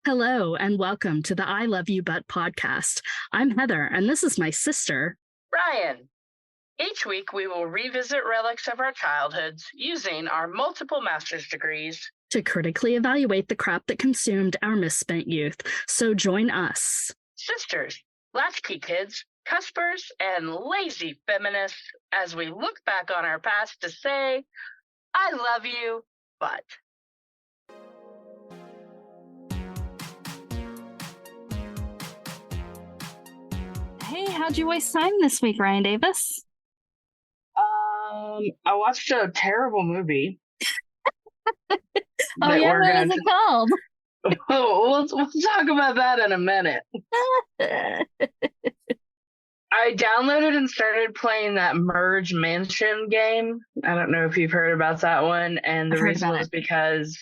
Hello, and welcome to the I Love You But podcast. I'm Heather, and this is my sister, Rian. Each week, we will revisit relics of our childhoods using our multiple master's degrees to critically evaluate the crap that consumed our misspent youth. So join us, sisters, latchkey kids, cuspers, and lazy feminists, as we look back on our past to say, I love you, but. Hey, how'd you waste time this week, Rian Davis? I watched a terrible movie. Oh yeah, what was it called? We'll talk about that in a minute. I downloaded and started playing that Merge Mansion game. I don't know if you've heard about that one. And the reason was because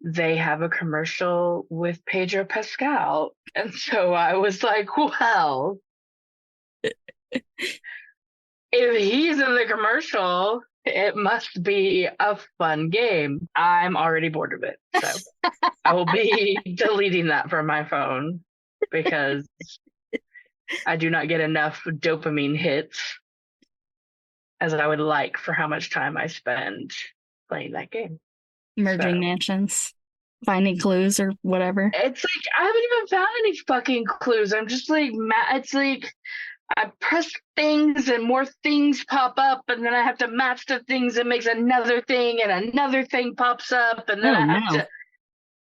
they have a commercial with Pedro Pascal. And so I was like, well, if he's in the commercial, it must be a fun game. I'm already bored of it. So I will be deleting that from my phone because I do not get enough dopamine hits as I would like for how much time I spend playing that game. Merging mansions, finding clues or whatever. It's like, I haven't even found any fucking clues. I'm just like, it's like, I press things and more things pop up, and then I have to match the things and makes another thing, and another thing pops up, and then I have to.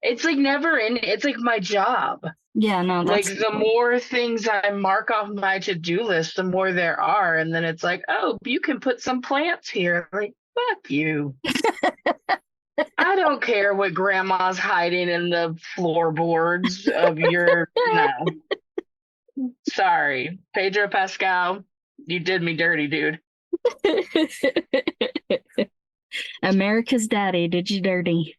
It's like never in. It's like my job. Yeah, no, that's like the more things I mark off my to-do list, the more there are, and then it's like, oh, you can put some plants here. Like, fuck you. I don't care what grandma's hiding in the floorboards of your. No. Sorry, Pedro Pascal, you did me dirty, dude. America's daddy did you dirty.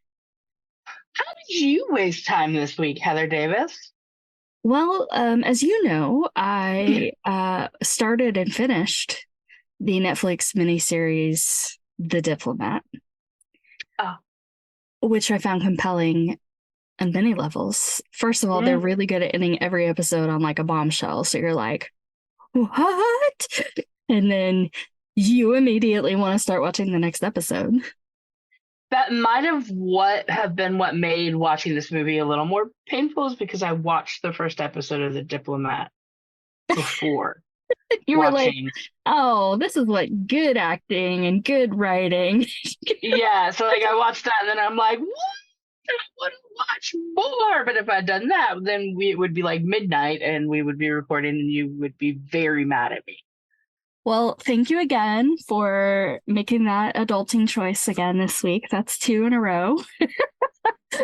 How did you waste time this week, Heather Davis? Well, as you know, I started and finished the Netflix miniseries The Diplomat, which I found compelling on many levels. First of all, they're really good at ending every episode on like a bombshell. So you're like, what? And then you immediately want to start watching the next episode. That might have been what made watching this movie a little more painful, is because I watched the first episode of The Diplomat before. You were like, oh, this is what good acting and good writing. Yeah, so like I watched that and then I'm like, what? I want to watch more. But if I'd done that, then it would be like midnight and we would be recording and you would be very mad at me. Well, thank you again for making that adulting choice again this week. That's 2 in a row.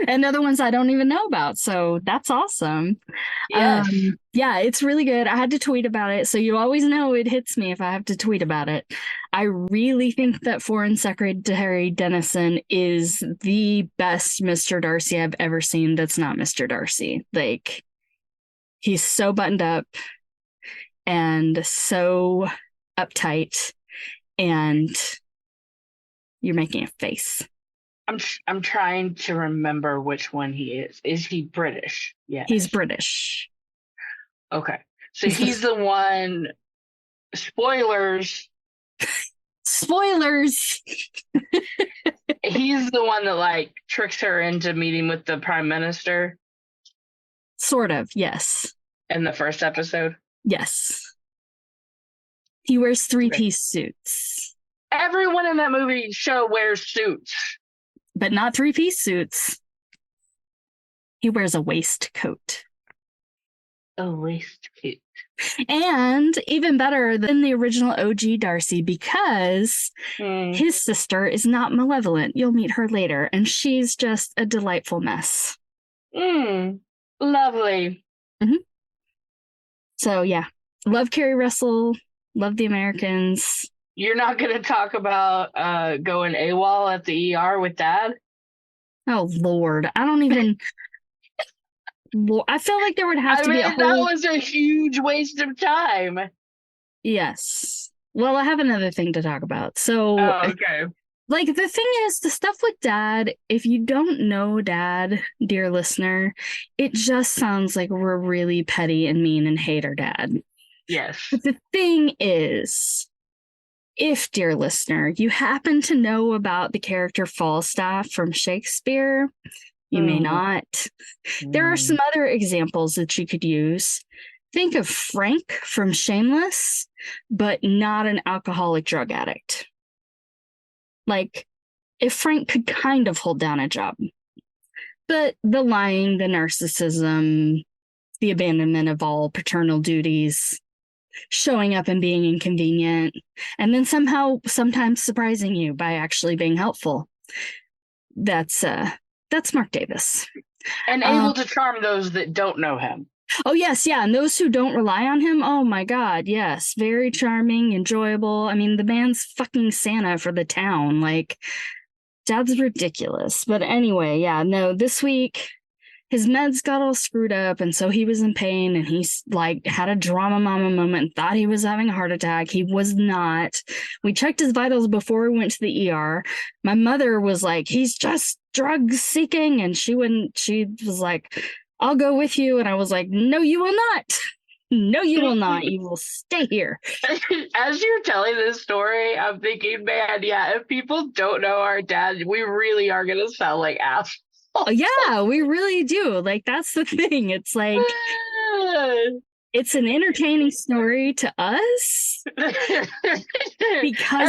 And other ones I don't even know about. So that's awesome. Yes. Yeah, it's really good. I had to tweet about it. So you always know it hits me if I have to tweet about it. I really think that Foreign Secretary Dennison is the best Mr. Darcy I've ever seen that's not Mr. Darcy. Like, he's so buttoned up and so uptight, and you're making a face. I'm trying to remember which one he is. Is he British? Yeah. He's British. Okay. So he's the one. Spoilers. Spoilers. He's the one that like tricks her into meeting with the prime minister. Sort of, yes. In the first episode? Yes. He wears 3-piece suits. Everyone in that movie show wears suits. But not 3-piece suits. He wears a waistcoat. A waistcoat. And even better than the original OG Darcy, because his sister is not malevolent. You'll meet her later, and she's just a delightful mess. Lovely. Mm-hmm. So, yeah. Love Carrie Russell. Love the Americans. You're not going to talk about going AWOL at the ER with Dad? Oh, Lord. I don't even... I feel like there would have to be a whole... That was a huge waste of time. Yes. Well, I have another thing to talk about. So, okay. Like, the thing is, the stuff with Dad, if you don't know Dad, dear listener, it just sounds like we're really petty and mean and hate our dad. Yes. But the thing is, if, dear listener, you happen to know about the character Falstaff from Shakespeare, you may not. There are some other examples that you could use. Think of Frank from Shameless, but not an alcoholic drug addict. Like, if Frank could kind of hold down a job, but the lying, the narcissism, the abandonment of all paternal duties, showing up and being inconvenient, and then somehow sometimes surprising you by actually being helpful. That's Mark Davis. And able to charm those that don't know him. Oh, yes, yeah. And those who don't rely on him, oh my God, yes. Very charming, enjoyable. I mean, the man's fucking Santa for the town. Like, Dad's ridiculous. But anyway, yeah, no, this week his meds got all screwed up, and so he was in pain, and he's like had a drama mama moment and thought he was having a heart attack. He was not. We checked his vitals before we went to the ER. My mother was like, he's just drug seeking, and she was like, I'll go with you. And I was like, no, you will not. No, you will not. You will stay here. As you're telling this story, I'm thinking, man, yeah, if people don't know our dad, we really are going to sound like assholes. Oh, yeah, we really do. Like, that's the thing. It's like, it's an entertaining story to us because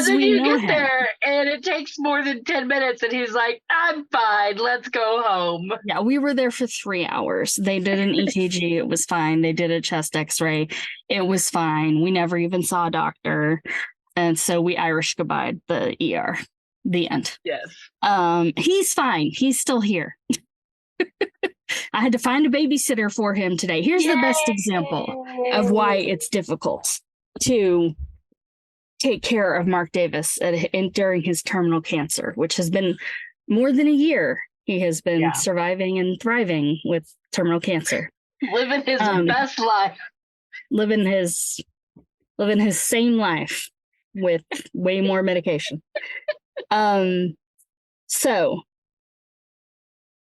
we know him. There and it takes more than 10 minutes and he's like, I'm fine, let's go home. Yeah, we were there for 3 hours. They did an EKG, it was fine. They did a chest x-ray, it was fine. We never even saw a doctor, and so we Irish goodbye the ER. The end. Yes. He's fine, he's still here. I had to find a babysitter for him today. Here's the best example of why it's difficult to take care of Mark Davis during his terminal cancer, which has been more than a year. He has been surviving and thriving with terminal cancer. Living his best life. Living his same life with way more medication. So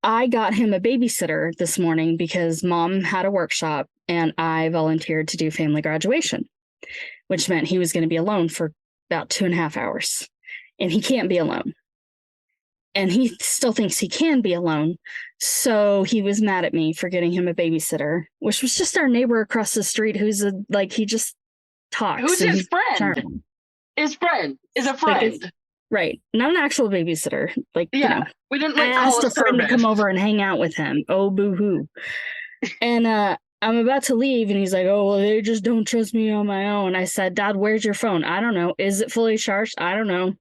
I got him a babysitter this morning because Mom had a workshop and I volunteered to do family graduation, which meant he was going to be alone for about 2.5 hours. And he can't be alone. And he still thinks he can be alone. So he was mad at me for getting him a babysitter, which was just our neighbor across the street who's he just talks. Who's his friend? Charming. His friend is a friend. Right. Not an actual babysitter. Like, we didn't I asked a friend to come over and hang out with him. Oh, boo-hoo. And I'm about to leave, and he's like, oh, well, they just don't trust me on my own. I said, Dad, where's your phone? I don't know. Is it fully charged? I don't know.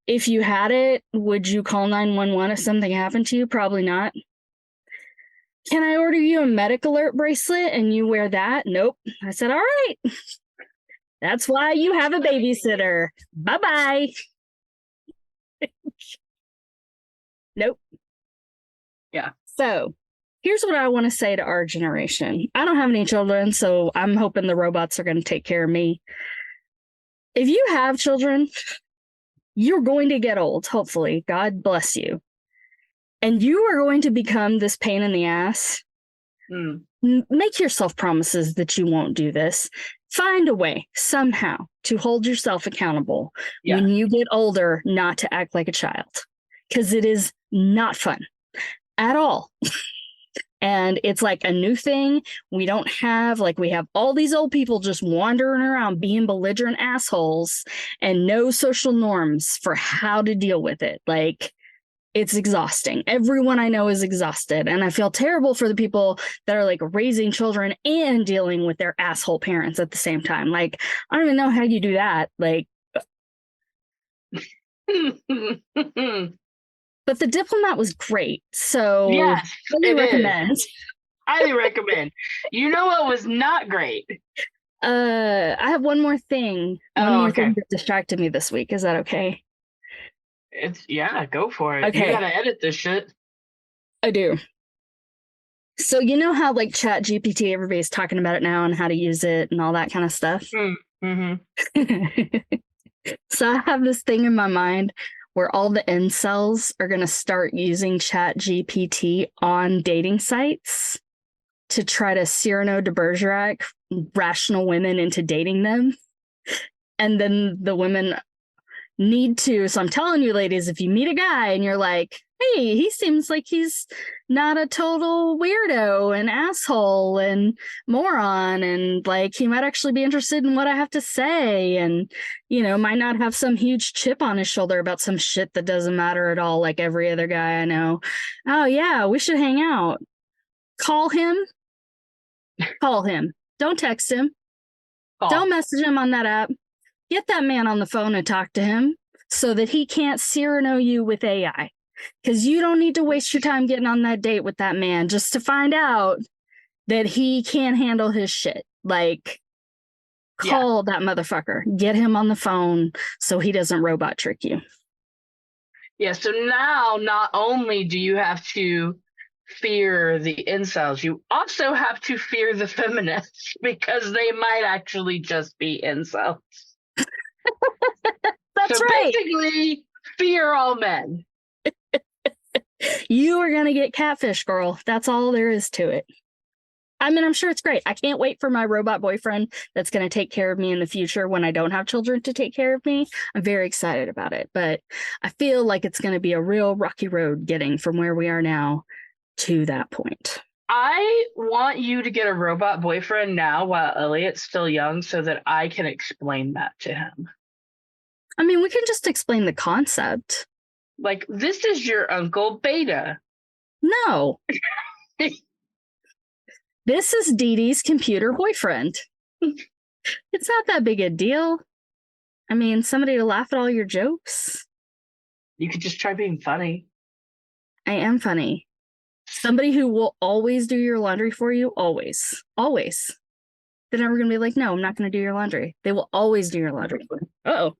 If you had it, would you call 911 if something happened to you? Probably not. Can I order you a medic alert bracelet and you wear that? Nope. I said, all right. That's why you have a babysitter. Bye-bye. Nope. Yeah. So here's what I want to say to our generation. I don't have any children, so I'm hoping the robots are going to take care of me. If you have children, you're going to get old, hopefully. God bless you. And you are going to become this pain in the ass. Make yourself promises that you won't do this. Find a way somehow to hold yourself accountable when you get older, not to act like a child, because it is not fun at all. And it's like a new thing. We don't have, we have all these old people just wandering around being belligerent assholes and no social norms for how to deal with it. It's exhausting. Everyone I know is exhausted. And I feel terrible for the people that are raising children and dealing with their asshole parents at the same time. I don't even know how you do that. But The Diplomat was great. So highly recommend. Highly recommend. You know what was not great? I have one more thing. One more thing that distracted me this week. Is that okay? Go for it. Okay. You gotta edit this shit. I do. So you know how Chat GPT, everybody's talking about it now and how to use it and all that kind of stuff. Mm-hmm. So I have this thing in my mind where all the incels are going to start using ChatGPT on dating sites to try to Cyrano'd de Bergerac rational women into dating them. And then the women need to. So I'm telling you, ladies, if you meet a guy and you're like, hey, he seems like he's not a total weirdo and asshole and moron, and like he might actually be interested in what I have to say, and might not have some huge chip on his shoulder about some shit that doesn't matter at all, like every other guy I know. Oh yeah, we should hang out. Call him. Don't text him. Don't message him on that app. Get that man on the phone and talk to him so that he can't Cyrano you with AI. Because you don't need to waste your time getting on that date with that man just to find out that he can't handle his shit. Like, call that motherfucker. Get him on the phone so he doesn't robot trick you. Yeah, so now not only do you have to fear the incels, you also have to fear the feminists, because they might actually just be incels. That's so right. Basically, fear all men. You are going to get catfish, girl. That's all there is to it. I mean, I'm sure it's great. I can't wait for my robot boyfriend that's going to take care of me in the future when I don't have children to take care of me. I'm very excited about it, but I feel like it's going to be a real rocky road getting from where we are now to that point. I want you to get a robot boyfriend now while Elliot's still young so that I can explain that to him. I mean, we can just explain the concept. Like, this is your Uncle Beta. No. This is Dee Dee's computer boyfriend. It's not that big a deal. I mean, somebody to laugh at all your jokes. You could just try being funny. I am funny. Somebody who will always do your laundry for you. Always. Always. They're never going to be like, no, I'm not going to do your laundry. They will always do your laundry for you. Uh-oh.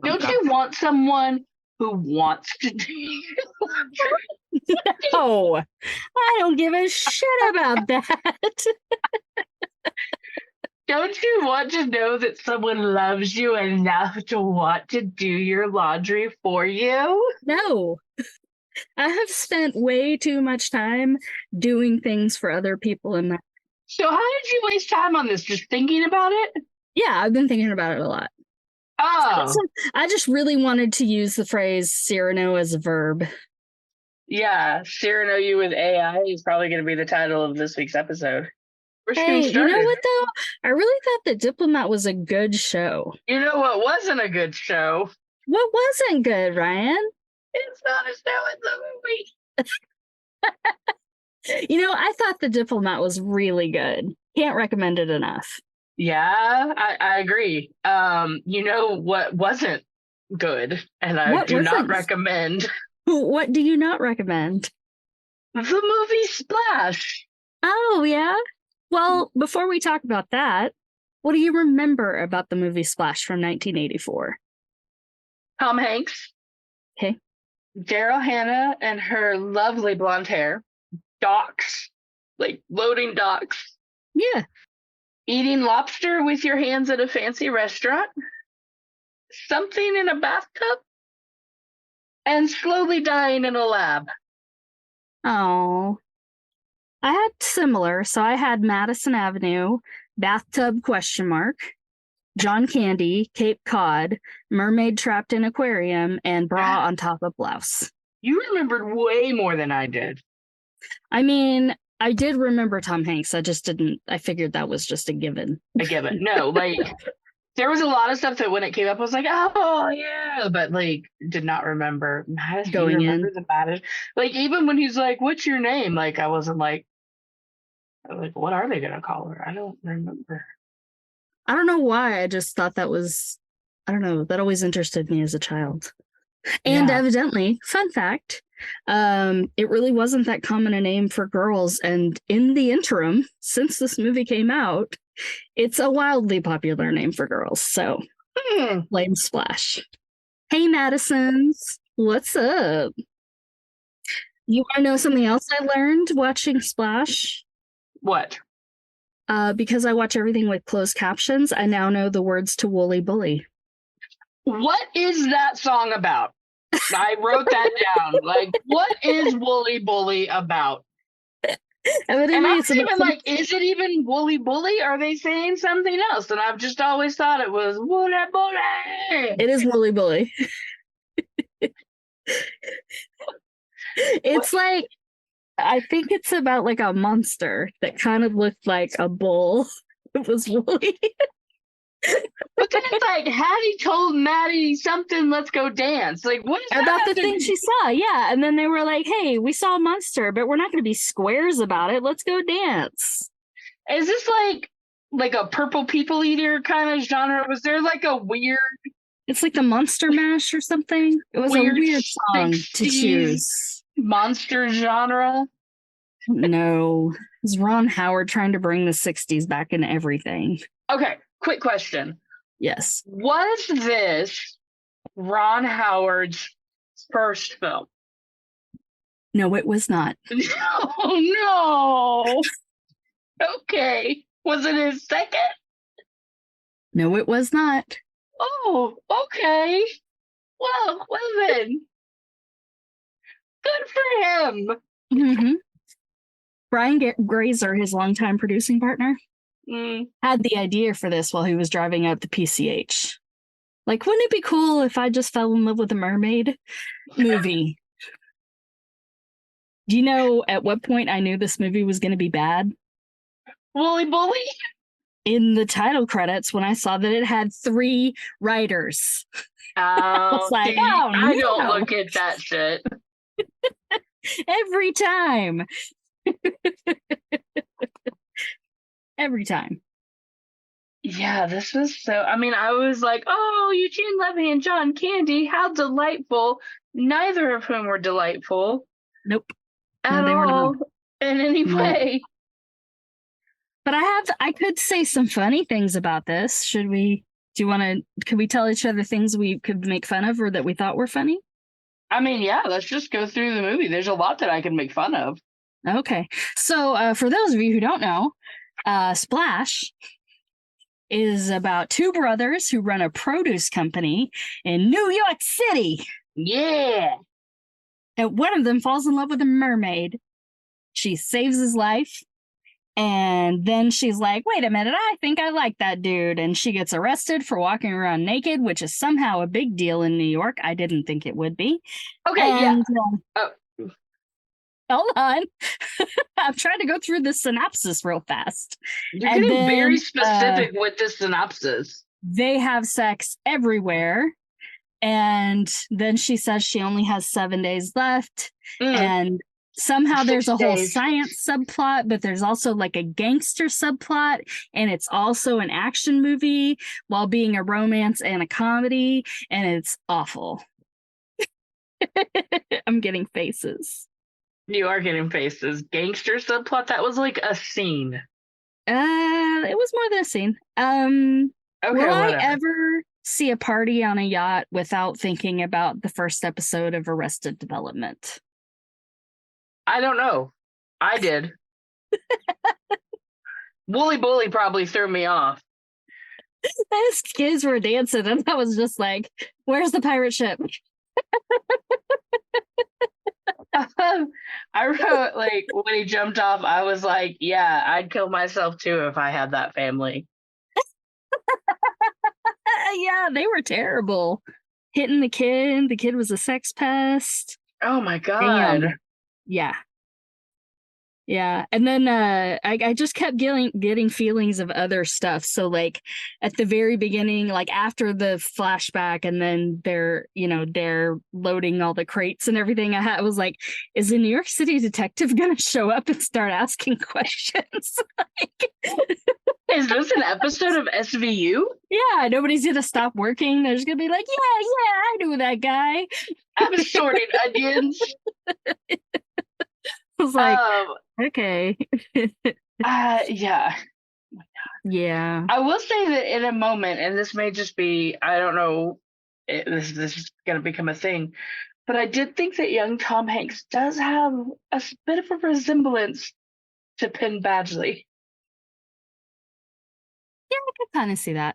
Don't you want someone who wants to do your laundry? No, I don't give a shit about that. Don't you want to know that someone loves you enough to want to do your laundry for you? No. I have spent way too much time doing things for other people in my life. So how did you waste time on this? Just thinking about it? Yeah, I've been thinking about it a lot. Oh. I just really wanted to use the phrase Cyrano as a verb. Yeah, Cyrano you with AI is probably going to be the title of this week's episode. Hey, you know what, though? I really thought The Diplomat was a good show. You know what wasn't a good show? What wasn't good, Ryan? It's not a show, it's a movie. I thought The Diplomat was really good. Can't recommend it enough. Yeah, I agree. You know what wasn't good, and I do not recommend. What do you not recommend? The movie Splash. Oh, yeah? Well, before we talk about that, what do you remember about the movie Splash from 1984? Tom Hanks. Okay. Daryl Hannah and her lovely blonde hair. Docks. Like loading docks. Yeah. Eating lobster with your hands at a fancy restaurant. Something in a bathtub. And slowly dying in a lab. Oh. I had similar. So I had Madison Avenue, bathtub ? John Candy, Cape Cod, mermaid trapped in aquarium, and bra on top of blouse. You remembered way more than I did. I mean, I did remember Tom Hanks. I just didn't. I figured that was just a given. A given. No, like, there was a lot of stuff that when it came up, I was like, oh, yeah. But, like, did not remember. Madison, going in. The Madison. Like, even when he's like, what's your name? Like, I wasn't like, what are they going to call her? I don't remember. I don't know why. I just thought that was, I don't know, that always interested me as a child. And evidently, fun fact, it really wasn't that common a name for girls. And in the interim, since this movie came out, it's a wildly popular name for girls. So, blame Splash. Hey, Madisons, what's up? You want to know something else I learned watching Splash? What? Because I watch everything with closed captions, I now know the words to Wooly Bully. What is that song about? I wrote that down. Like, what is Wooly Bully about? And I was even like, is it even Wooly Bully? Are they saying something else? And I've just always thought it was Wooly Bully. It is Wooly Bully. It's like, I think it's about like a monster that kind of looked like a bull. It was woolly. But then it's like, Hattie told Maddie something, let's go dance. Like, what is about the thing she saw? Yeah. And then they were like, hey, we saw a monster, but we're not going to be squares about it. Let's go dance. Is this like a Purple People Eater kind of genre? Was there like a weird... It's like the Monster Mash or something. It was a weird song to choose. Monster genre? No. It was Ron Howard trying to bring the 60s back into everything. Okay, quick question. Yes. Was this Ron Howard's first film? No, it was not. No. Okay. Was it his second? No, it was not. Oh, okay. Well then. Good for him. Mm-hmm. Brian Grazer, his longtime producing partner, had the idea for this while he was driving out the PCH. Like, wouldn't it be cool if I just fell in love with a mermaid movie? Do you know at what point I knew this movie was going to be bad? Wooly Bully? In the title credits, when I saw that it had 3 writers. I was like, oh, no. I don't look at that shit. Every time. Every time. Yeah, this was so... I mean, I was like, oh, Eugene Levy and John Candy, how delightful. Neither of whom were delightful. Nope. At all. In any way. But I could say some funny things about this. Could we tell each other things we could make fun of or that we thought were funny? I mean, yeah, let's just go through the movie. There's a lot that I can make fun of. Okay. So for those of you who don't know, Splash is about 2 brothers who run a produce company in New York City. Yeah. And one of them falls in love with a mermaid. She saves his life. And then she's like, wait a minute, I think I like that dude. And she gets arrested for walking around naked, which is somehow a big deal in New York. I didn't think it would be. Okay, Hold on. I'm trying to go through the synopsis real fast. You're getting very specific with the synopsis. They have sex everywhere. And then she says she only has 7 days left. And somehow there's a whole science subplot, but there's also like a gangster subplot, and it's also an action movie while being a romance and a comedy, and it's awful. I'm getting faces. You are getting faces. Gangster subplot? That was like a scene. It was more than a scene. Will I ever see a party on a yacht without thinking about the first episode of Arrested Development? I don't know. I did. Wooly Bully probably threw me off. Those kids were dancing, and I was just like, where's the pirate ship? I wrote, like, when he jumped off, I was like, yeah, I'd kill myself too if I had that family. Yeah, they were terrible. Hitting the kid was a sex pest. Oh my God. Damn. Yeah. And then I just kept getting feelings of other stuff. So like at the very beginning, like after the flashback, and then they're loading all the crates and everything, I was like, is a New York City detective gonna show up and start asking questions? Is this an episode of SVU? Yeah, nobody's gonna stop working. They're just gonna be like, yeah, I knew that guy. I'm sorting onions. I was like, okay. Yeah. Yeah. I will say that in a moment, and this may just be, I don't know, this is going to become a thing, but I did think that young Tom Hanks does have a bit of a resemblance to Penn Badgley. Yeah, I could kind of see that.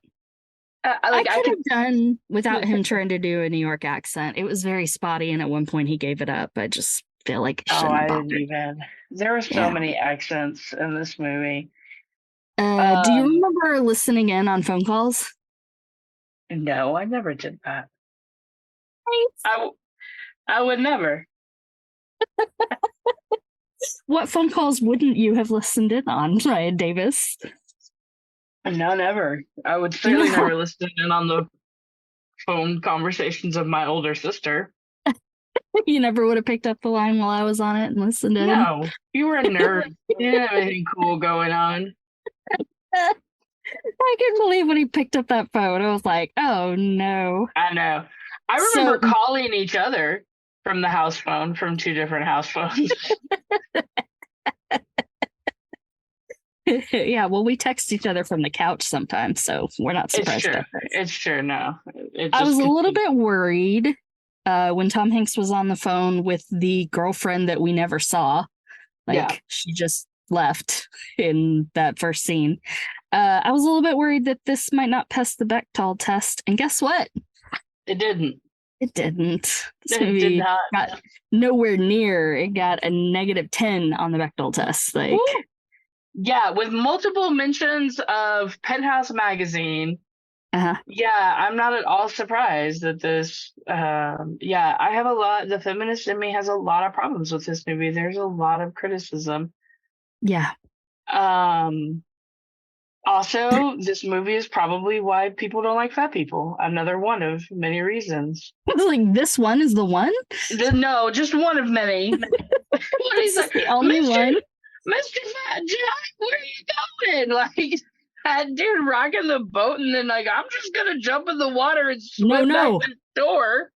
I could have done without him trying to do a New York accent. It was very spotty, and at one point he gave it up. I just feel like it shouldn't have bothered. Didn't even. There were so many accents in this movie. Do you remember listening in on phone calls? No, I never did that. I would never. What phone calls wouldn't you have listened in on, Rian Davis? No, never. I would certainly never listen in on the phone conversations of my older sister. You never would have picked up the line while I was on it and listened in? No, you were a nerd. You didn't have anything cool going on. I couldn't believe when he picked up that phone. I was like, oh, no. I know. I remember calling each other from the house phone, from 2 different house phones. Yeah, well, we text each other from the couch sometimes, so we're not surprised. It's true. No. I was a little bit worried when Tom Hanks was on the phone with the girlfriend that we never saw. She just left in that first scene. I was a little bit worried that this might not pass the Bechdel test, and guess what? It didn't. It didn't. This movie did not. Got nowhere near. It got a -10 on the Bechdel test. Like, ooh. Yeah, with multiple mentions of Penthouse magazine. Yeah, I'm not at all surprised that this. I have a lot. The feminist in me has a lot of problems with this movie. There's a lot of criticism. Yeah. Also, this movie is probably why people don't like fat people. Another one of many reasons. Like, this one is the one? No, just one of many. What is the only one? Mr. Fat Jack, where are you going? Like, that dude rocking the boat, and then, like, I'm just going to jump in the water and swim back to the door.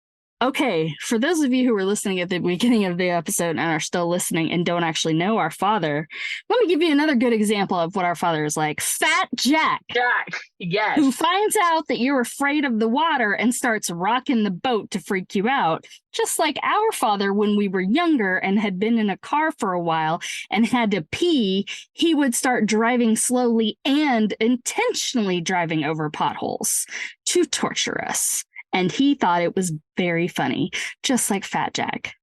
Okay, for those of you who were listening at the beginning of the episode and are still listening and don't actually know our father, let me give you another good example of what our father is like. Fat Jack. Jack, yes. Who finds out that you're afraid of the water and starts rocking the boat to freak you out. Just like our father when we were younger and had been in a car for a while and had to pee, he would start driving slowly and intentionally driving over potholes to torture us. And he thought it was very funny, just like Fat Jack.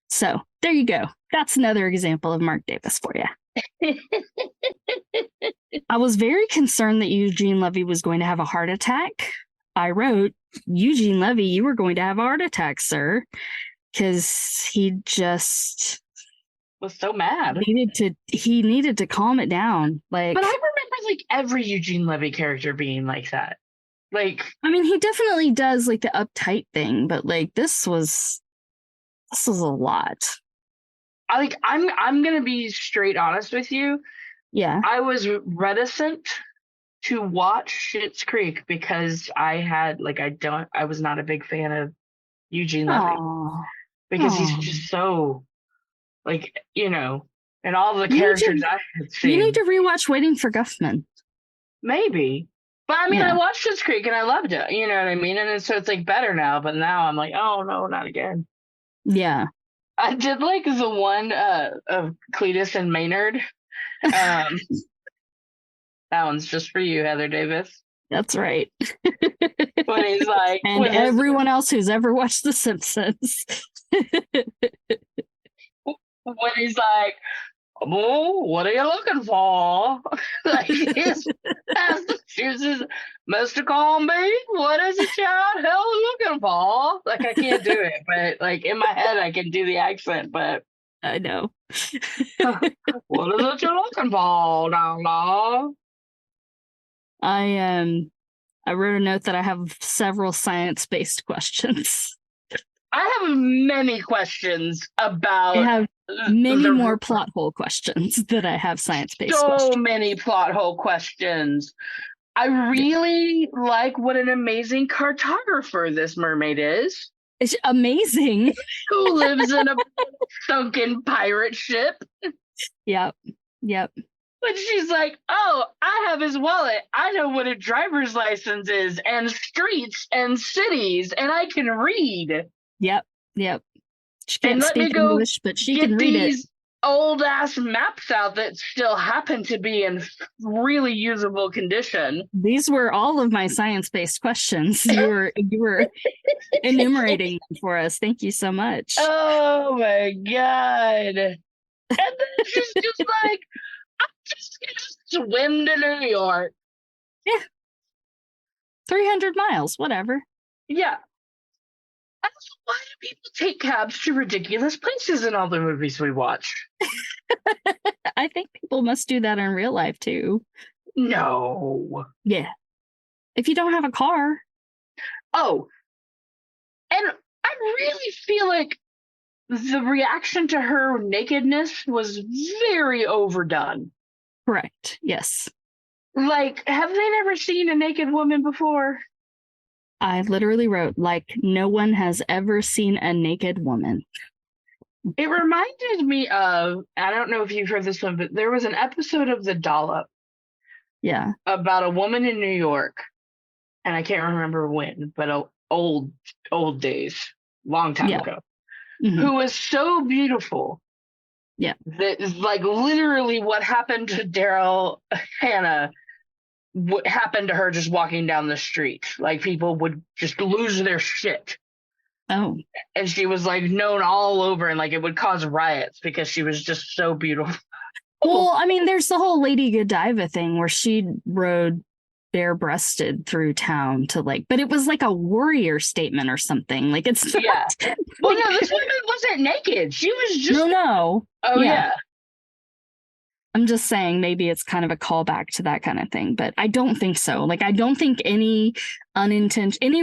So there you go. That's another example of Mark Davis for you. I was very concerned that Eugene Levy was going to have a heart attack. I wrote, Eugene Levy, you were going to have a heart attack, sir. Because he just was so mad. He needed to calm it down. Like, but I remember like every Eugene Levy character being like that. Like, I mean, he definitely does like the uptight thing, but like this was a lot. I'm gonna be straight honest with you. Yeah, I was reticent to watch Schitt's Creek because I was not a big fan of Eugene Levy because he's just so, like, you know, and all the characters I had seen. You need to rewatch Waiting for Guffman. Maybe. But I mean, I watched Schitt's Creek and I loved it. You know what I mean? And so it's like better now. But now I'm like, oh no, not again. Yeah. I did like the one of Cletus and Maynard. That one's just for you, Heather Davis. That's right. When he's like, and everyone else who's ever watched The Simpsons. When he's like, oh, what are you looking for? Like, his chooses Mr. Comby, what is a child hell looking for? Like, I can't do it, but like in my head I can do the accent, but I know. What is it you're looking for, down? I wrote a note that I have several science-based questions. I have many questions about. I have many more plot hole questions that I have science-based. So many plot hole questions. I really like what an amazing cartographer this mermaid is. It's amazing. Who lives in a sunken pirate ship. Yep. But she's like, oh, I have his wallet. I know what a driver's license is, and streets and cities, and I can read. Yep. She can't speak English, but she can read it. old ass maps out that still happen to be in really usable condition. These were all of my science-based questions. You were enumerating them for us. Thank you so much. Oh my god. And then she's just like, I'm just gonna swim to New York. Yeah. 300 miles, whatever. Yeah. Why do people take cabs to ridiculous places in all the movies we watch? I think people must do that in real life too. No. Yeah. If you don't have a car. Oh. And I really feel like the reaction to her nakedness was very overdone. Correct. Yes. Like, have they never seen a naked woman before? I literally wrote, like, no one has ever seen a naked woman. It reminded me of, I don't know if you've heard this one, but there was an episode of The Dollop. Yeah. About a woman in New York, and I can't remember when, but old days, long time ago, who was so beautiful. Yeah. That is like literally what happened to Daryl Hannah. What happened to her just walking down the street. Like, people would just lose their shit. Oh. And she was like known all over, and like it would cause riots because she was just so beautiful. Well, I mean, there's the whole Lady Godiva thing where she rode bare-breasted through town to but it was like a warrior statement or something. Like, it's not, yeah. Well, no, this woman wasn't naked. She was just no. Oh yeah. I'm just saying maybe it's kind of a callback to that kind of thing, but I don't think so. Like, I don't think any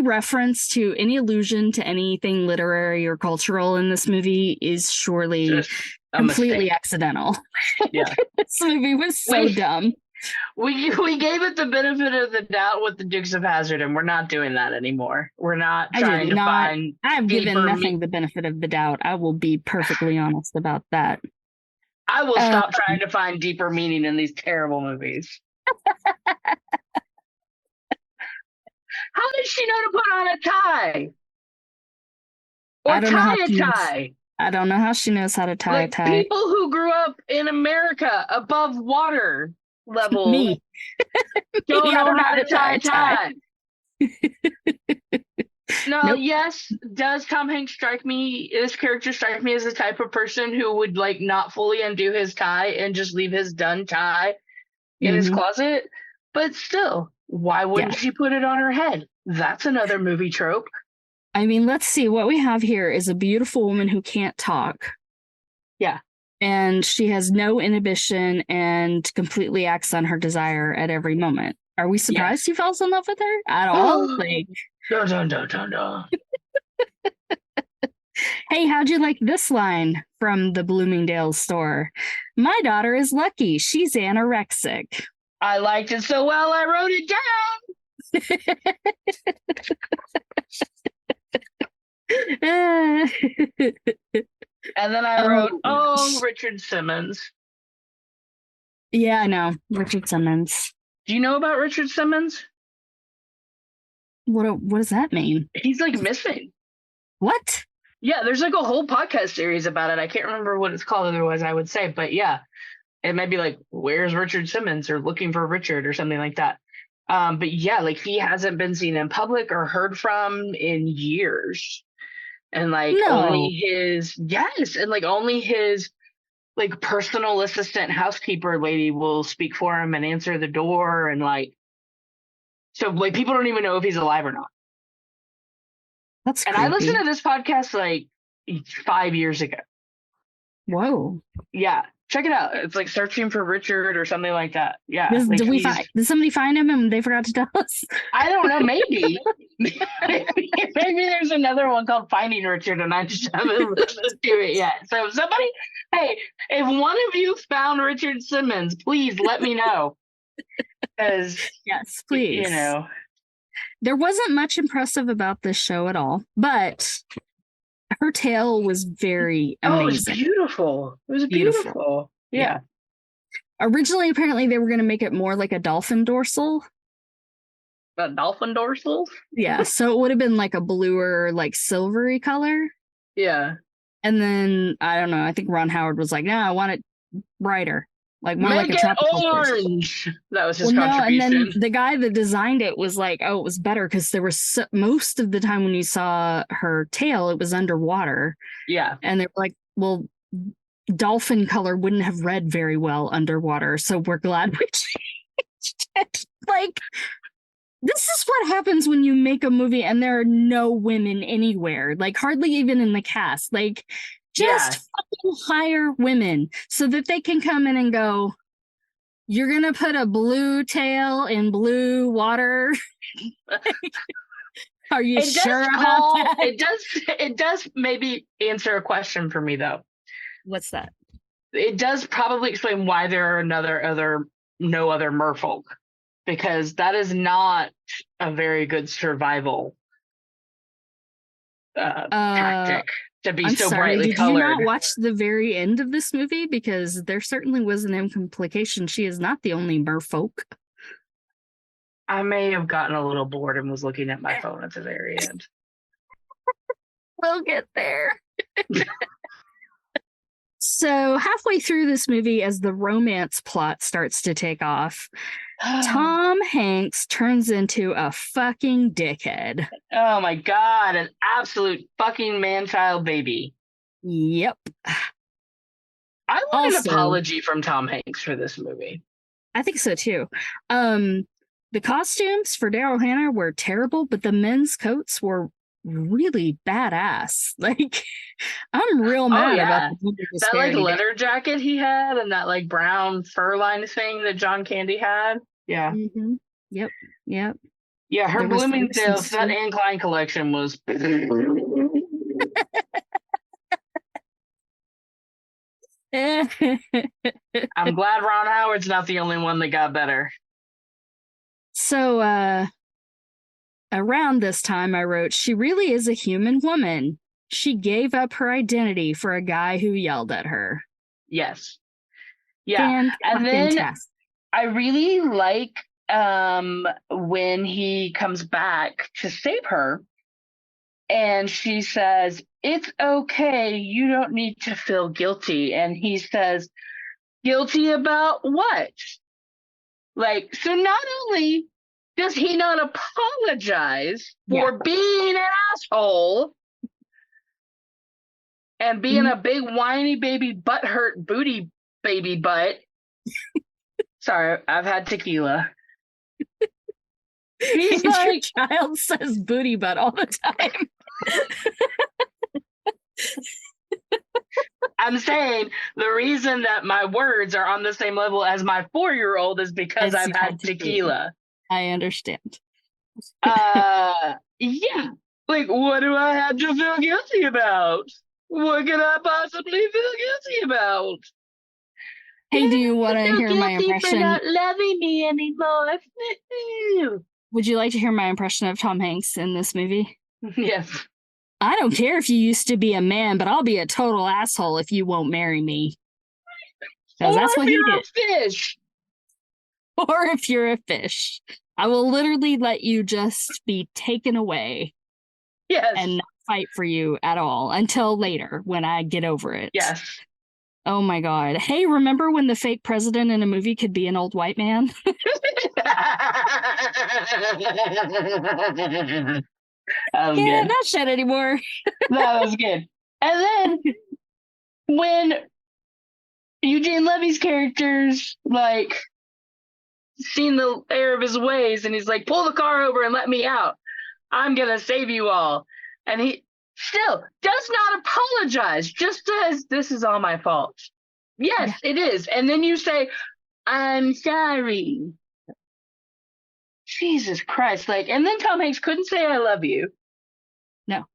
reference to any allusion to anything literary or cultural in this movie is surely just completely accidental. Yeah. This movie was so dumb. We gave it the benefit of the doubt with the Dukes of Hazzard, and we're not doing that anymore. We're not trying to find. I've given nothing the benefit of the doubt. I will be perfectly honest about that. I will stop trying to find deeper meaning in these terrible movies. How does she know to put on a tie? Or tie a tie? I don't know how she knows how to tie a tie. People who grew up in America above water level Me. don't know how to tie a tie. No, nope. Yes, does Tom Hanks this character strike me as the type of person who would not fully undo his tie and just leave his done tie in his closet? But still, why wouldn't she put it on her head? That's another movie trope. I mean, let's see. What we have here is a beautiful woman who can't talk. Yeah. And she has no inhibition and completely acts on her desire at every moment. Are we surprised you fell in love with her at all? No. Hey, how'd you like this line from the Bloomingdale's store? My daughter is lucky. She's anorexic. I liked it so well, I wrote it down. And then I wrote, Richard Simmons. Yeah, I know. Richard Simmons. Do you know about Richard Simmons? What does that mean? He's missing. What? Yeah, there's a whole podcast series about it. I can't remember what it's called otherwise I would say, but yeah. It might be where's Richard Simmons or looking for Richard or something like that. But yeah, he hasn't been seen in public or heard from in years. And only his only his personal assistant housekeeper lady will speak for him and answer the door, and so people don't even know if he's alive or not. That's creepy. And I listened to this podcast 5 years ago. Whoa. Yeah. Check it out. It's searching for Richard or something like that. Yeah. Did somebody find him and they forgot to tell us? I don't know. Maybe. maybe there's another one called Finding Richard and I just haven't listened to it yet. So somebody, hey, if one of you found Richard Simmons, please let me know. Because yes, please. There wasn't much impressive about this show at all, but her tale was very amazing. It was beautiful. It was beautiful. Yeah. Originally, apparently, they were going to make it more like a dolphin dorsal. A dolphin dorsal? Yeah. So it would have been a bluer, silvery color. Yeah. And then, I don't know, I think Ron Howard was like, no, I want it brighter, like more like Make a it tropical fish. orange. That was his Well, no, and then contribution. the guy that designed it was like, oh, it was better because there was most of the time when you saw her tail, it was underwater. Yeah. And they were like, well, dolphin color wouldn't have read very well underwater, so we're glad we changed it. Like, this is what happens when you make a movie and there are no women anywhere, like hardly even in the cast. Like, just fucking hire women so that they can come in and go, you're gonna put a blue tail in blue water. Are you sure about that? It does maybe answer a question for me though. What's that? It does probably explain why there are no other merfolk, because that is not a very good survival tactic to be so brightly colored. Did you not watch the very end of this movie? Because there certainly was an implication she is not the only merfolk. I may have gotten a little bored and was looking at my phone at the very end. We'll get there. So halfway through this movie, as the romance plot starts to take off, Tom Hanks turns into a fucking dickhead. Oh my God, an absolute fucking man-child baby. Yep. I want an apology from Tom Hanks for this movie. I think so too. The costumes for Daryl Hannah were terrible, but the men's coats were really badass. Like, I'm real mad about that like leather jacket he had and that like brown fur line thing that John Candy had. Yeah. Mm-hmm. Yep. Yeah, her Bloomingdale's, that Anne Klein collection was. I'm glad Ron Howard's not the only one that got better. So, around this time, I wrote, she really is a human woman. She gave up her identity for a guy who yelled at her. Yes. Yeah. And then I really like when he comes back to save her and she says, it's okay. You don't need to feel guilty. And he says, guilty about what? Like, so not only does he not apologize for being an asshole and being a big whiny baby butthurt booty baby butt. Sorry, I've had tequila. He's like, your child says booty butt all the time. I'm saying the reason that my words are on the same level as my 4-year-old is because I've had tequila. I understand. Yeah. Like, what do I have to feel guilty about? What could I possibly feel guilty about? Hey, do you want to hear my impression? For not loving me anymore. Would you like to hear my impression of Tom Hanks in this movie? Yes. I don't care if you used to be a man, but I'll be a total asshole if you won't marry me. Because that's what he did. Fish. Or if you're a fish. I will literally let you just be taken away. Yes. And not fight for you at all until later when I get over it. Yes. Oh my God. Hey, remember when the fake president in a movie could be an old white man? Good. Not shit anymore. That was good. And then when Eugene Levy's character's like seen the error of his ways and he's like, pull the car over and let me out. I'm gonna save you all. And he still does not apologize, just says, this is all my fault. Yes, it is. And then you say, I'm sorry. Jesus Christ. Like, and then Tom Hanks couldn't say I love you. No.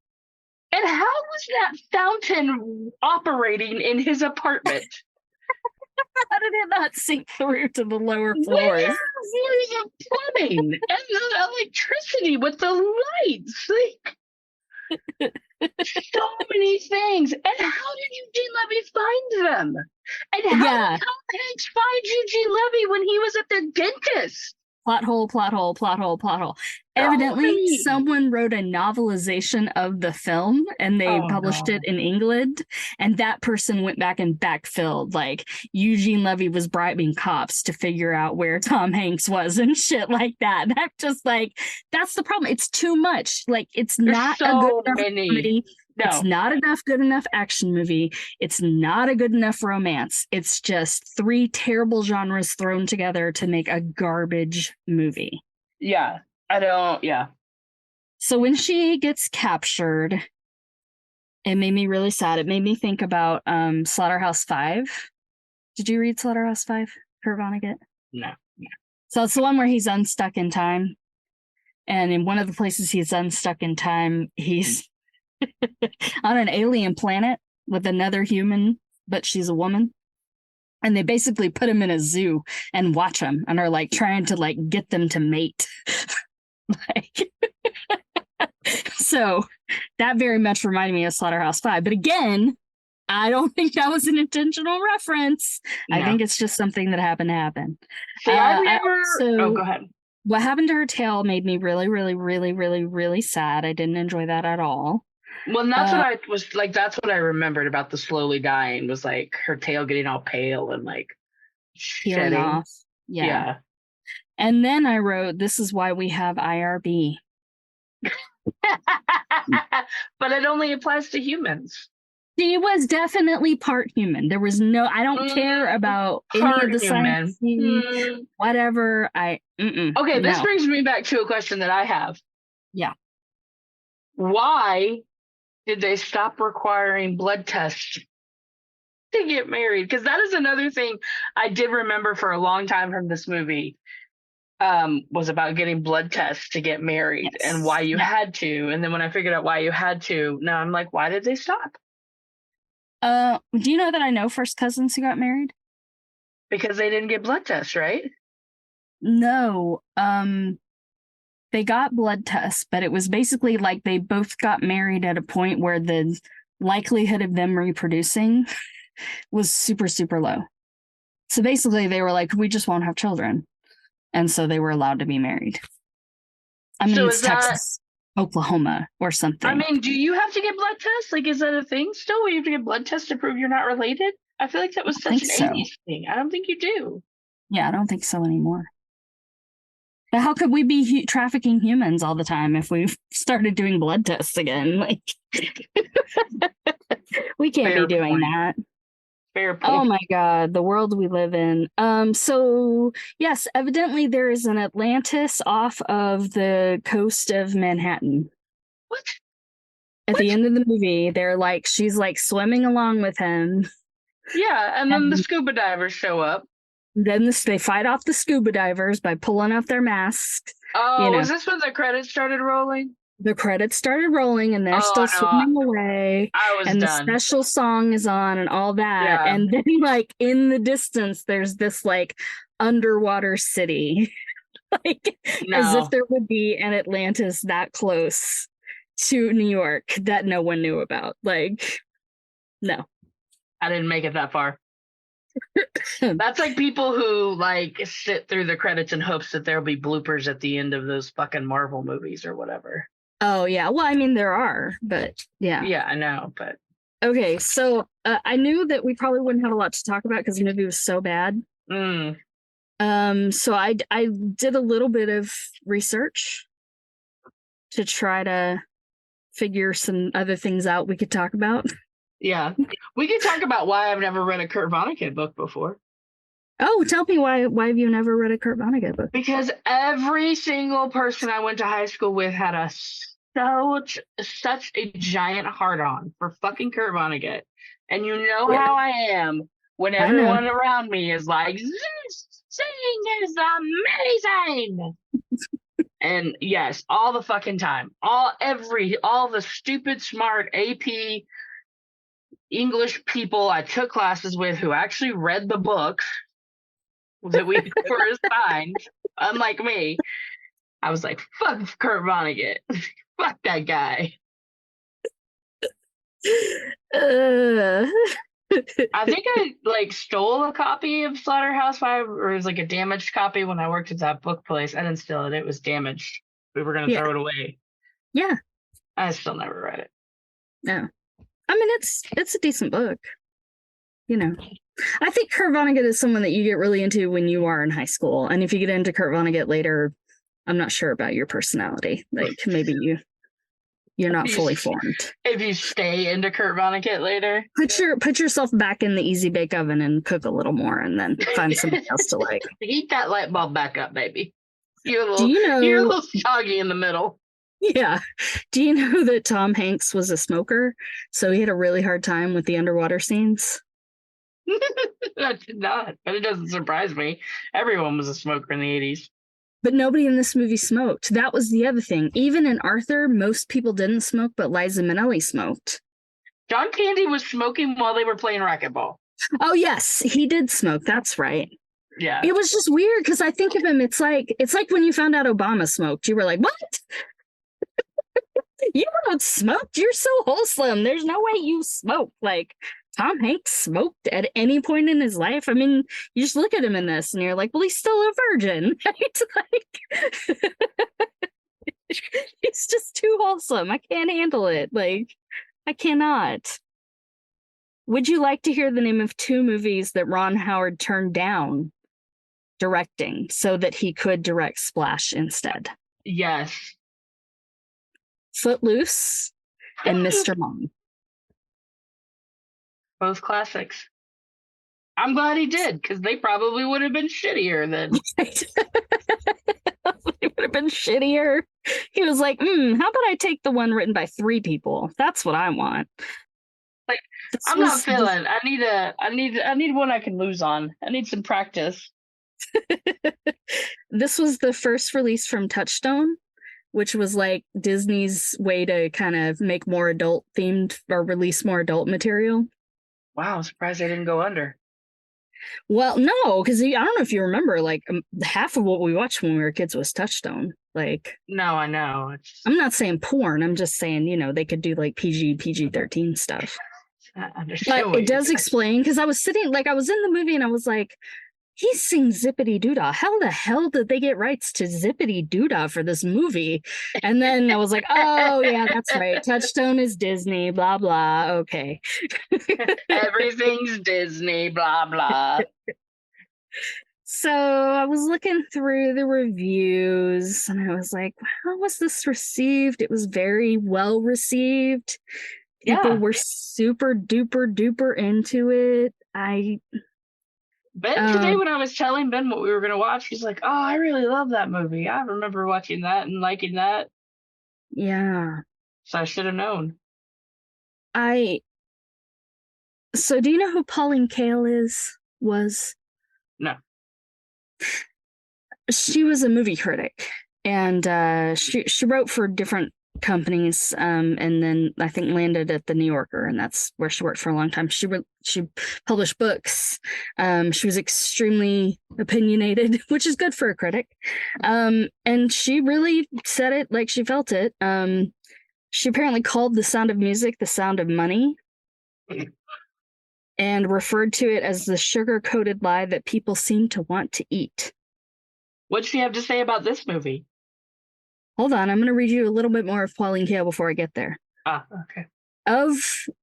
And how was that fountain operating in his apartment? How did it not sink through to the lower floors? Where's the plumbing and the electricity with the lights? Like, so many things. And how did Eugene Levy find them? And how did Tom Hanks find Eugene Levy when he was at the dentist? Plot hole, plot hole, plot hole, plot hole. They're all Evidently, right. someone wrote a novelization of the film and they Oh published it no. in England. And that person went back and backfilled. Like, Eugene Levy was bribing cops to figure out where Tom Hanks was and shit like that. That's just like, that's the problem. It's too much. Like, it's There's not a good so enough many. comedy. It's No. not enough good enough action movie. It's not a good enough romance. It's just three terrible genres thrown together to make a garbage movie. Yeah. I don't. Yeah. So when she gets captured, it made me really sad. It made me think about Slaughterhouse-5. Did you read Slaughterhouse-5, Kurt Vonnegut? No. So it's the one where he's unstuck in time. And in one of the places he's unstuck in time, he's on an alien planet with another human, but she's a woman. And they basically put him in a zoo and watch him and are like trying to like get them to mate. Like, so that very much reminded me of Slaughterhouse-5. But again, I don't think that was an intentional reference. No. I think it's just something that happened to happen. See, I've never. Oh, go ahead. What happened to her tail made me really, really, really, really, really sad. I didn't enjoy that at all. Well, and that's what I was like. That's what I remembered about the slowly dying was like her tail getting all pale and like Peeling shedding off. Yeah. And then I wrote, "This is why we have IRB." But it only applies to humans. She was definitely part human. There was no, I don't care about any of the science, whatever. Okay, this brings me back to a question that I have. Yeah. Why did they stop requiring blood tests to get married? Because that is another thing I did remember for a long time from this movie. Was about getting blood tests to get married and why you had to. And then when I figured out why you had to, now I'm like, why did they stop? Do you know that I know first cousins who got married? Because they didn't get blood tests, right? No. They got blood tests, but it was basically like they both got married at a point where the likelihood of them reproducing was super, super low. So basically they were like, we just won't have children. And so they were allowed to be married. I mean, so it's Texas, Oklahoma, or something. I mean, do you have to get blood tests? Like, is that a thing still where you have to get blood tests to prove you're not related? I feel like that was such an 80s thing. I don't think you do. Yeah, I don't think so anymore. But how could we be trafficking humans all the time if we started doing blood tests again? Like, we can't be doing that. Fair point. Oh my God, the world we live in. So yes, evidently there is an Atlantis off of the coast of Manhattan. What? At the end of the movie, they're like, she's like swimming along with him. Yeah, and then the scuba divers show up. Then they fight off the scuba divers by pulling off their masks. Oh, was this when the credits started rolling? The credits started rolling and they're still swimming away. And the special song is on and all that. Yeah. And then like in the distance, there's this like underwater city. Like as if there would be an Atlantis that close to New York that no one knew about. Like, no. I didn't make it that far. That's like people who like sit through the credits in hopes that there'll be bloopers at the end of those fucking Marvel movies or whatever. Oh, yeah. Well, I mean, there are, but yeah. Yeah, I know, but. Okay, so I knew that we probably wouldn't have a lot to talk about because the movie was so bad. So I did a little bit of research to try to figure some other things out we could talk about. Yeah. We could talk about why I've never read a Kurt Vonnegut book before. Oh, tell me why have you never read a Kurt Vonnegut book? Because every single person I went to high school with had such a giant heart-on for fucking Kurt Vonnegut. And you know how I am when everyone around me is like, this thing is amazing. And yes, all the fucking time. All the stupid, smart AP English people I took classes with who actually read the books that we were assigned, unlike me, I was like, fuck Kurt Vonnegut. Fuck that guy. I think I like stole a copy of Slaughterhouse-Five, or it was like a damaged copy when I worked at that book place. I didn't steal it; it was damaged. We were gonna Yeah. throw it away. Yeah. I still never read it. No. I mean, it's a decent book. You know, I think Kurt Vonnegut is someone that you get really into when you are in high school, and if you get into Kurt Vonnegut later, I'm not sure about your personality. Like maybe you're not fully formed. If you stay into Kurt Vonnegut later, put yourself back in the easy bake oven and cook a little more, and then find something else to like. Heat that light bulb back up, baby. You're a you're a little soggy in the middle. Yeah. Do you know that Tom Hanks was a smoker? So he had a really hard time with the underwater scenes. I did not, but it doesn't surprise me. Everyone was a smoker in the 80s. But nobody in this movie smoked. That was the other thing. Even in Arthur, most people didn't smoke, but Liza Minnelli smoked. John Candy was smoking while they were playing racquetball. Oh, yes, he did smoke. That's right. Yeah. It was just weird because I think of him, it's like when you found out Obama smoked. You were like, what? You don't smoke. You're so wholesome. There's no way you smoke. Like, Tom Hanks smoked at any point in his life. I mean, you just look at him in this and you're like, well, he's still a virgin. Right? Like, he's just too wholesome. I can't handle it. Like, I cannot. Would you like to hear the name of 2 movies that Ron Howard turned down directing so that he could direct Splash instead? Yes. Footloose and Mr. Mom. Both classics. I'm glad he did, because they probably would have been shittier then. They would have been shittier. He was like, how about I take the one written by 3 people? That's what I want. Like, I'm not feeling. I need one I can lose on. I need some practice. This was the first release from Touchstone, which was like Disney's way to kind of make more adult themed or release more adult material. Wow, I'm surprised they didn't go under. Well, no, because I don't know if you remember, like half of what we watched when we were kids was Touchstone. Like, no, I know. I'm not saying porn. I'm just saying, they could do like PG-13 stuff. But it does explain, because I was in the movie and I was like, he sings Zippity Doodah. How the hell did they get rights to Zippity Doodah for this movie? And then I was like, oh, yeah, that's right. Touchstone is Disney, blah, blah. Okay. Everything's Disney, blah, blah. So I was looking through the reviews and I was like, how was this received? It was very well received. People were super duper duper into it. Ben today, when I was telling Ben what we were going to watch, he's like, oh, I really love that movie. I remember watching that and liking that. Yeah. So I should have known. So do you know who Pauline Kael was? No. She was a movie critic, and she wrote for different companies, and then I think landed at the New Yorker, and that's where she worked for a long time. She published books. She was extremely opinionated, which is good for a critic. And she really said it like she felt it. She apparently called The Sound of Music the sound of money, and referred to it as the sugar-coated lie that people seem to want to eat. What'd she have to say about this movie? Hold on, I'm going to read you a little bit more of Pauline Kael before I get there. Okay. Of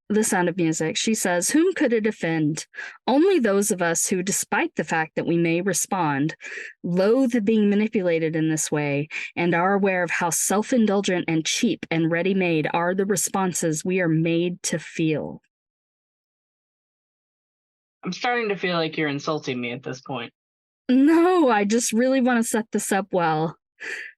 The Sound of Music, she says, whom could it offend? Only those of us who, despite the fact that we may respond, loathe being manipulated in this way, and are aware of how self-indulgent and cheap and ready-made are the responses we are made to feel. I'm starting to feel like you're insulting me at this point. No, I just really want to set this up well.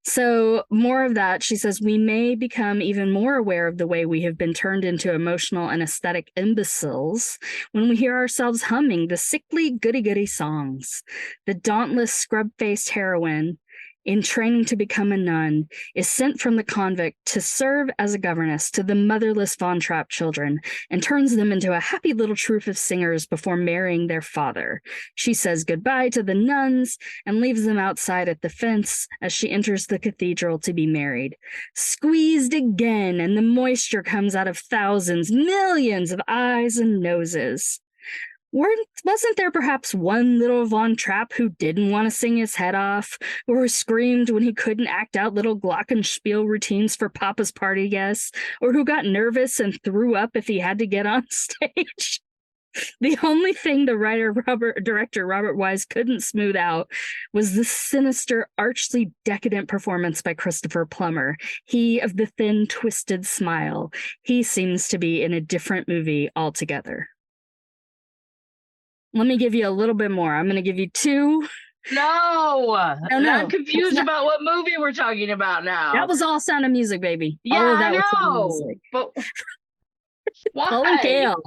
So more of that, she says, we may become even more aware of the way we have been turned into emotional and aesthetic imbeciles when we hear ourselves humming the sickly goody-goody songs. The dauntless scrub-faced heroine, in training to become a nun, is sent from the convict to serve as a governess to the motherless Von Trapp children and turns them into a happy little troupe of singers before marrying their father. She says goodbye to the nuns and leaves them outside at the fence as she enters the cathedral to be married. Squeezed again, and the moisture comes out of thousands, millions of eyes and noses. Wasn't there perhaps one little Von Trapp who didn't want to sing his head off, or who screamed when he couldn't act out little glockenspiel routines for Papa's party guests, or who got nervous and threw up if he had to get on stage? The only thing the director Robert Wise couldn't smooth out was the sinister, archly decadent performance by Christopher Plummer. He of the thin, twisted smile. He seems to be in a different movie altogether. Let me give you a little bit more. I'm going to give you two. No. I'm confused not... about what movie we're talking about now. That was all Sound of Music, baby. Yeah, all of that I know. Was Sound of Music. But why? Pauline Kael.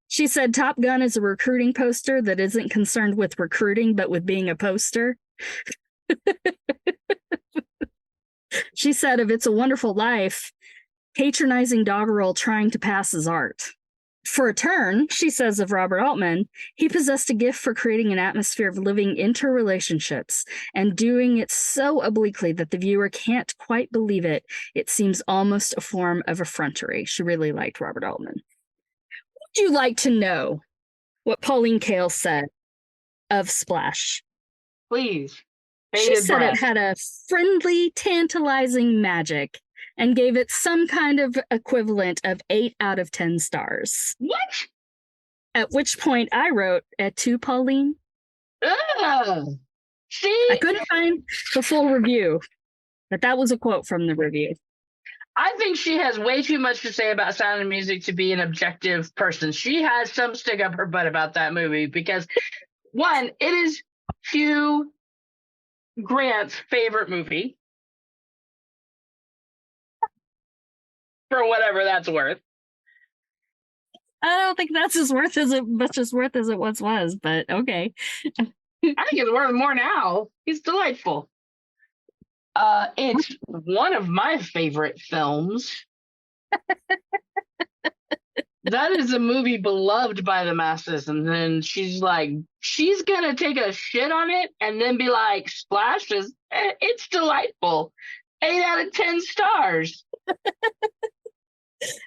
She said Top Gun is a recruiting poster that isn't concerned with recruiting, but with being a poster. She said of It's a Wonderful Life, patronizing doggerel trying to pass as art. For a turn, she says of Robert Altman, he possessed a gift for creating an atmosphere of living interrelationships and doing it so obliquely that the viewer can't quite believe it. It seems almost a form of effrontery. She really liked Robert Altman. Would you like to know what Pauline Kael said of Splash? Please. She said it had a friendly, tantalizing magic and gave it some kind of equivalent of 8 out of 10 stars. What? At which point I wrote at 2, Pauline. See? I couldn't find the full review, but that was a quote from the review. I think she has way too much to say about Sound of Music to be an objective person. She has some stick up her butt about that movie because, one, it is Hugh Grant's favorite movie. For whatever that's worth. I don't think that's as much as it once was, but okay. I think it's worth more now. He's delightful. It's one of my favorite films. That is a movie beloved by the masses, and then she's gonna take a shit on it and then be like, Splash it's delightful. 8 out of 10 stars.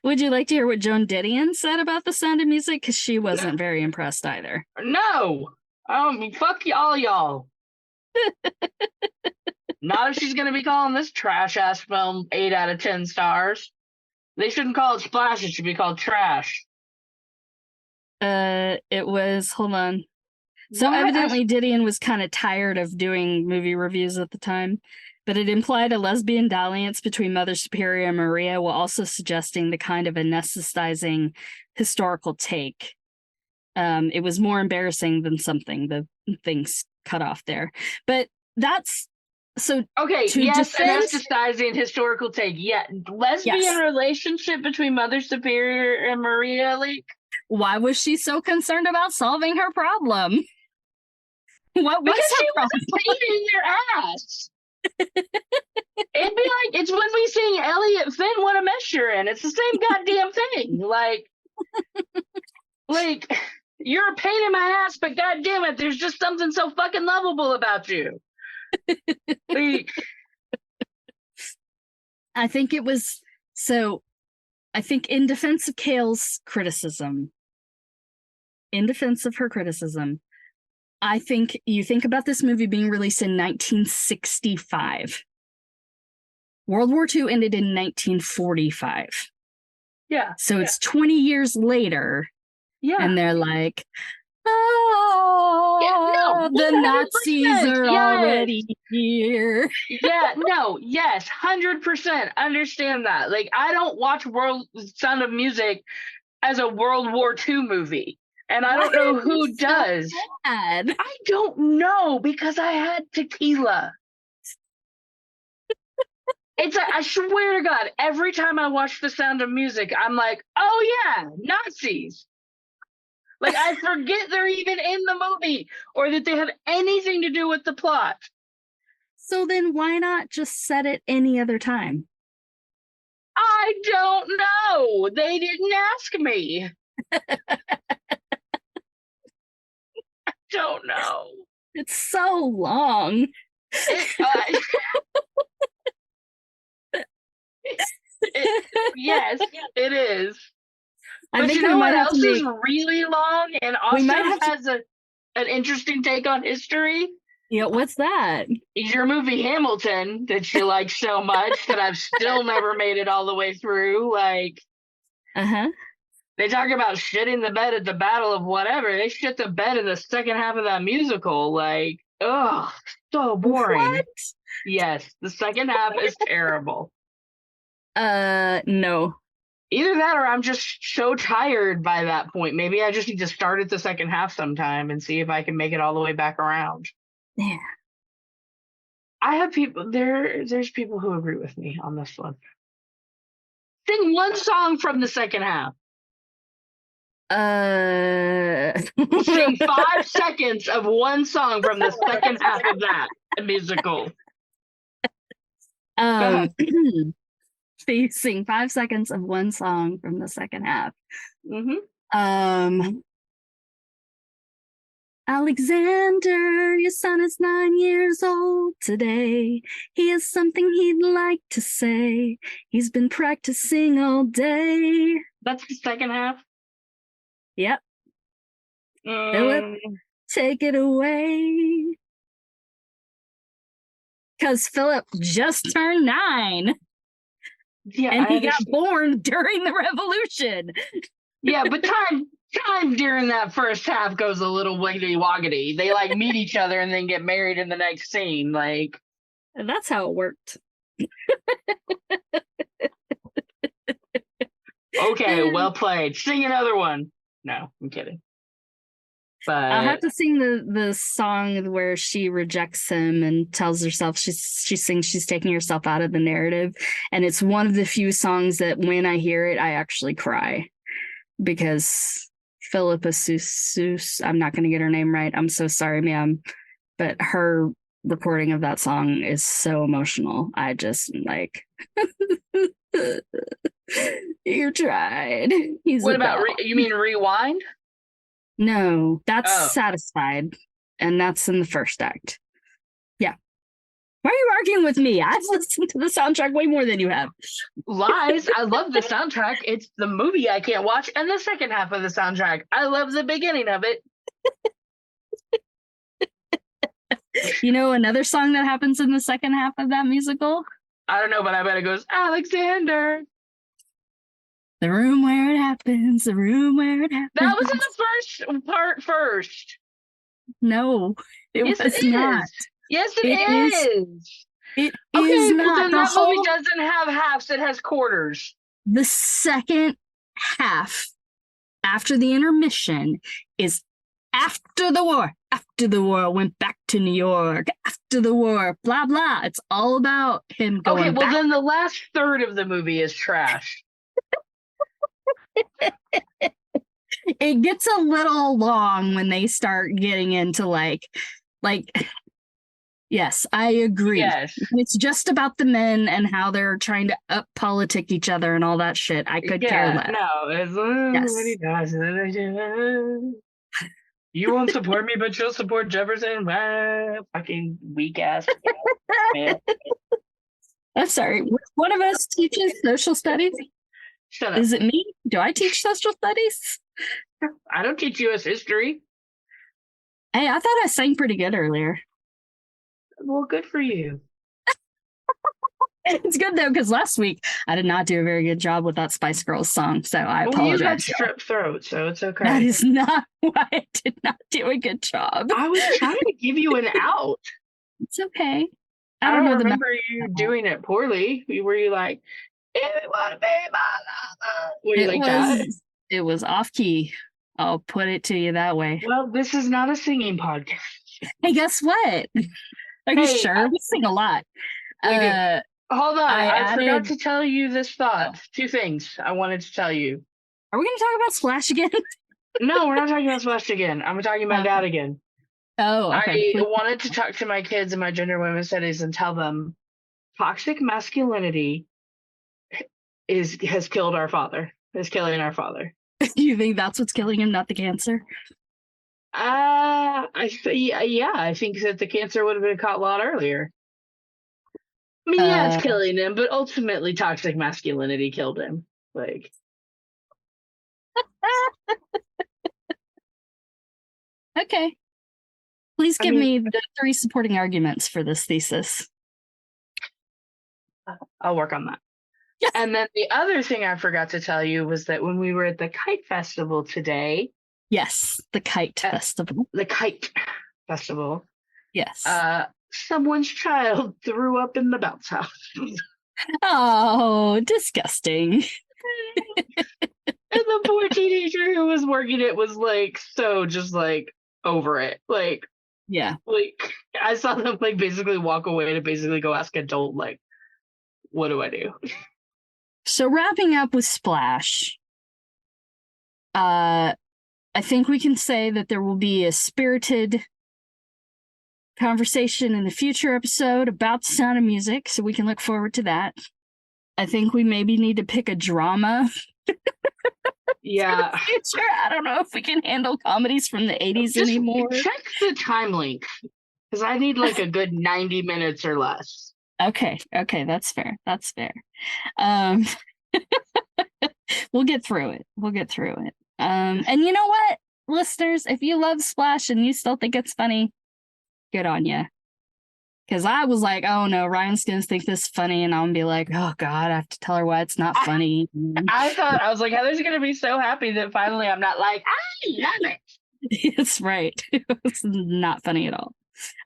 Would you like to hear what Joan Didion said about The Sound of Music? Because she wasn't very impressed either. No. Fuck y'all. Not if she's going to be calling this trash-ass film 8 out of 10 stars. They shouldn't call it Splash. It should be called Trash. It was, hold on. So what? Evidently Didion was kind of tired of doing movie reviews at the time, but it implied a lesbian dalliance between Mother Superior and Maria while also suggesting the kind of anesthetizing historical take. It was more embarrassing than something. The things cut off there. But that's... So okay, yes, anesthetizing historical take. Yeah, lesbian relationship between Mother Superior and Maria, like... Why was she so concerned about solving her problem? What was her problem? Because she was their ass. It'd be like, it's when we sing Elliot Finn, What a Mess You're In. It's the same goddamn thing. Like, you're a pain in my ass, but goddamn it, there's just something so fucking lovable about you. Like, I think it was so. I think in defense of Kael's criticism, I think you think about this movie being released in 1965. World War II ended in 1945. Yeah. So it's 20 years later. Yeah. And they're like, the Nazis are already here. Yeah, no, yes, 100% understand that. Like, I don't watch Sound of Music as a World War II movie. And I don't know who does. I don't know, because I had tequila. I swear to God, every time I watch The Sound of Music, I'm like, oh yeah, Nazis. Like, I forget they're even in the movie or that they have anything to do with the plot. So then why not just set it any other time? I don't know. They didn't ask me. I don't know. It's so long. Yes, it is. I But think you we know might what have to else is make. really long and We also might have to. has an interesting take on history? Yeah, what's that? Is your movie Hamilton that you like so much that I've still never made it all the way through? Like, Uh-huh. they talk about shitting the bed at the Battle of whatever. They shit the bed in the second half of that musical. Like, ugh, so boring. What? Yes, the second half is terrible. No. Either that or I'm just so tired by that point. Maybe I just need to start at the second half sometime and see if I can make it all the way back around. Yeah. I have people there's people who agree with me on this one. Sing one song from the second half. Sing 5 seconds of one song from the second half of that musical. So you sing 5 seconds of one song from the second half. Mm-hmm. Alexander, your son is 9 years old today. He has something he'd like to say. He's been practicing all day. That's the second half? Yep. Philip, take it away. Because Philip just turned 9. Yeah, and he got born during the revolution. Yeah, but time during that first half goes a little wiggity woggity. They like meet each other and then get married in the next scene. Like, and that's how it worked. Okay, well played. Sing another one. No, I'm kidding. But I'll have to sing the song where she rejects him and tells herself she sings she's taking herself out of the narrative. And it's one of the few songs that when I hear it, I actually cry. Because Philippa Seuss, I'm not going to get her name right. I'm so sorry, ma'am. But her recording of that song is so emotional. I just like, you tried. What about, you mean Rewind? No, that's Satisfied. And that's in the first act. Yeah. Why are you arguing with me? I've listened to the soundtrack way more than you have. Lies. I love the soundtrack. It's the movie I can't watch and the second half of the soundtrack. I love the beginning of it. You know another song that happens in the second half of that musical? I don't know, but I bet it goes, Alexander. The room where it happens, the room where it happens. That was in the first part first. No, it was not. Yes, it is. It is not. Well, then that movie doesn't have halves, it has quarters. The second half, after the intermission, is after the war. After the war, went back to New York. After the war, blah, blah. It's all about him going Okay, well, back. then the last third of the movie is trash. It gets a little long when they start getting into like yes, I agree. Yes. It's just about the men and how they're trying to up politic each other and all that shit. I could care less. No, it's yes. You won't support me, but you'll support Jefferson. Fucking weak ass. I'm sorry. Which one of us teaches social studies? Shut up. Is it me? Do I teach social studies? I don't teach U.S. history. Hey, I thought I sang pretty good earlier. Well, good for you. It's good though, because last week I did not do a very good job with that Spice Girls song, so I apologize. You got strep throat, so it's okay. That is not why I did not do a good job. I was trying to give you an out. It's okay. I don't remember you doing it poorly. Were you like, if it want to be my lover? Were you like that? It was off key. I'll put it to you that way. Well, this is not a singing podcast. Hey, guess what? Are you sure? We sing a lot. We do. Hold on. I forgot to tell you this thought. 2 things I wanted to tell you. Are we going to talk about Splash again? No, we're not talking about Splash again. I'm talking about Dad again. Oh, okay. I wanted to talk to my kids in my gender and women's studies and tell them toxic masculinity has killed our father. Is killing our father. You think that's what's killing him, not the cancer? I think that the cancer would have been caught a lot earlier. I mean, it's killing him, but ultimately toxic masculinity killed him. Like, Okay. Please give me the 3 supporting arguments for this thesis. I'll work on that. Yes. And then the other thing I forgot to tell you was that when we were at the Kite Festival today. Yes, the Kite Festival. The Kite Festival. Yes. Someone's child threw up in the bounce house. Oh, disgusting. And the poor teenager who was working it was like, so just like over it. Like, yeah. Like, I saw them like basically walk away to basically go ask adult, like, what do I do? So wrapping up with Splash, I think we can say that there will be a spirited conversation in the future episode about the Sound of Music, so we can look forward to that. I think we maybe need to pick a drama. Yeah. Future. I don't know if we can handle comedies from the 80s anymore. Check the time length, because I need like a good 90 minutes or less. Okay, that's fair. We'll get through it. And you know what, listeners, if you love Splash and you still think it's funny, good on you. Because I was like, oh no, Ryan's gonna think this is funny, and I'm gonna be like, oh god, I have to tell her why it's not funny. I was like, Heather's gonna be so happy that finally I'm not like, I love it. It's right. It's not funny at all.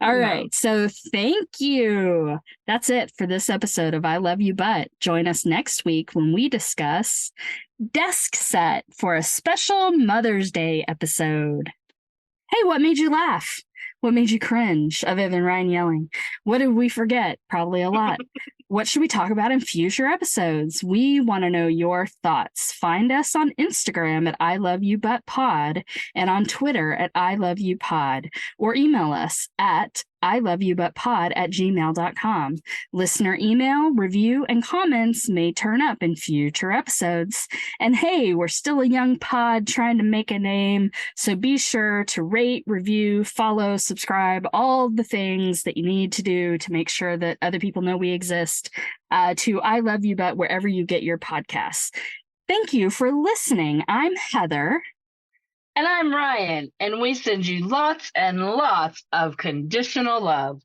All right, so thank you. That's it for this episode of I Love You But. Join us next week when we discuss Desk Set for a special Mother's Day episode. Hey, what made you laugh? What made you cringe, other than Ryan yelling? What did we forget? Probably a lot. What should we talk about in future episodes? We want to know your thoughts. Find us on Instagram at I Love You But Pod and on Twitter at I Love You Pod, or email us at iloveyoubutpod@gmail.com. Listener email, review, and comments may turn up in future episodes. And hey, we're still a young pod trying to make a name, so be sure to rate, review, follow, subscribe, all the things that you need to do to make sure that other people know we exist, to I Love You But wherever you get your podcasts. Thank you for listening. I'm Heather. And I'm Ryan, and we send you lots and lots of conditional love.